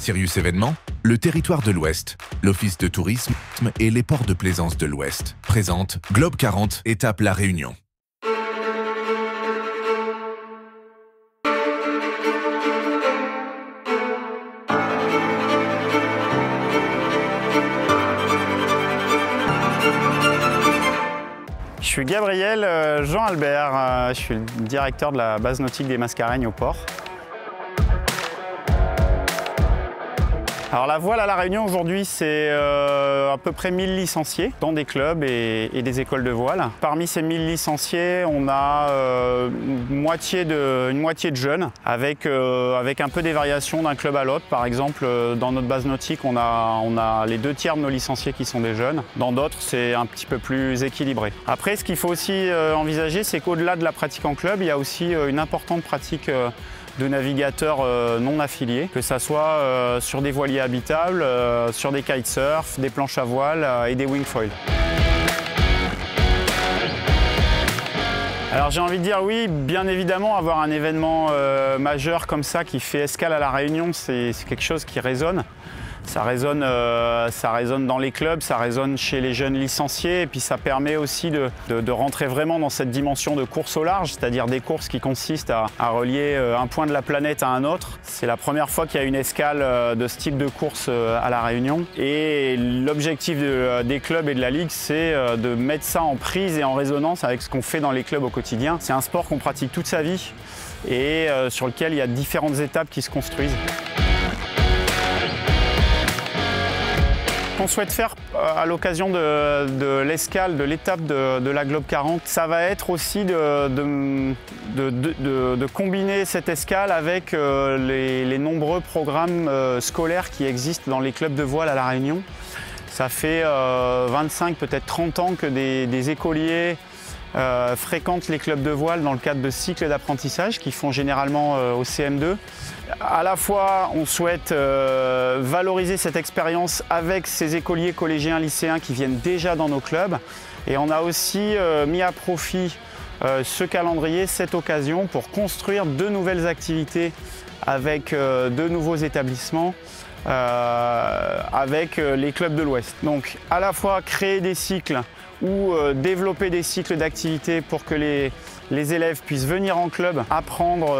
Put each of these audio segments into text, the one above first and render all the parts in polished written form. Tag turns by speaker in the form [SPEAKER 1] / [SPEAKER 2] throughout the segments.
[SPEAKER 1] Sirius Événements, le territoire de l'Ouest, l'Office de tourisme et les ports de plaisance de l'Ouest présente Globe 40, étape La Réunion.
[SPEAKER 2] Je suis Gabriel Jean Albert, je suis le directeur de la base nautique des Mascareignes au port. Alors la voile à La Réunion aujourd'hui, c'est à peu près 1000 licenciés dans des clubs et des écoles de voile. Parmi ces 1000 licenciés, on a une moitié de jeunes avec un peu des variations d'un club à l'autre. Par exemple, dans notre base nautique, on a les 2 tiers de nos licenciés qui sont des jeunes. Dans d'autres, c'est un petit peu plus équilibré. Après, ce qu'il faut aussi envisager, c'est qu'au-delà de la pratique en club, il y a aussi une importante pratique de navigateurs non affiliés, que ce soit sur des voiliers habitables, sur des kitesurf, des planches à voile et des wingfoils. Alors j'ai envie de dire oui, bien évidemment, avoir un événement majeur comme ça qui fait escale à La Réunion, c'est quelque chose qui résonne. Ça résonne dans les clubs, ça résonne chez les jeunes licenciés et puis ça permet aussi de rentrer vraiment dans cette dimension de course au large, c'est-à-dire des courses qui consistent à relier un point de la planète à un autre. C'est la première fois qu'il y a une escale de ce type de course à La Réunion et l'objectif des clubs et de la Ligue, c'est de mettre ça en prise et en résonance avec ce qu'on fait dans les clubs au quotidien. C'est un sport qu'on pratique toute sa vie et sur lequel il y a différentes étapes qui se construisent. Ce qu'on souhaite faire à l'occasion de l'escale, de l'étape de la Globe 40, ça va être aussi de combiner cette escale avec les nombreux programmes scolaires qui existent dans les clubs de voile à La Réunion. Ça fait 25, peut-être 30 ans que des écoliers fréquentent les clubs de voile dans le cadre de cycles d'apprentissage qui font généralement au CM2. À la fois, on souhaite valoriser cette expérience avec ces écoliers, collégiens, lycéens qui viennent déjà dans nos clubs. Et on a aussi mis à profit ce calendrier, cette occasion pour construire de nouvelles activités avec de nouveaux établissements, avec les clubs de l'Ouest. Donc à la fois créer des cycles ou développer des cycles d'activités pour que les élèves puissent venir en club, apprendre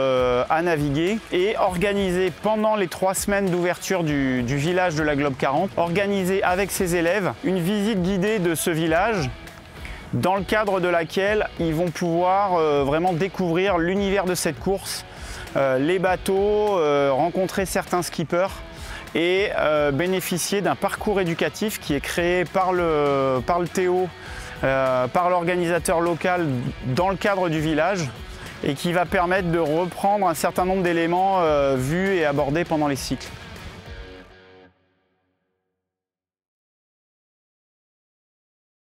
[SPEAKER 2] à naviguer et organiser pendant les 3 semaines d'ouverture du village de la Globe 40, organiser avec ces élèves une visite guidée de ce village dans le cadre de laquelle ils vont pouvoir vraiment découvrir l'univers de cette course, les bateaux, rencontrer certains skippers et bénéficier d'un parcours éducatif qui est créé par le TO, par l'organisateur local dans le cadre du village et qui va permettre de reprendre un certain nombre d'éléments vus et abordés pendant les cycles.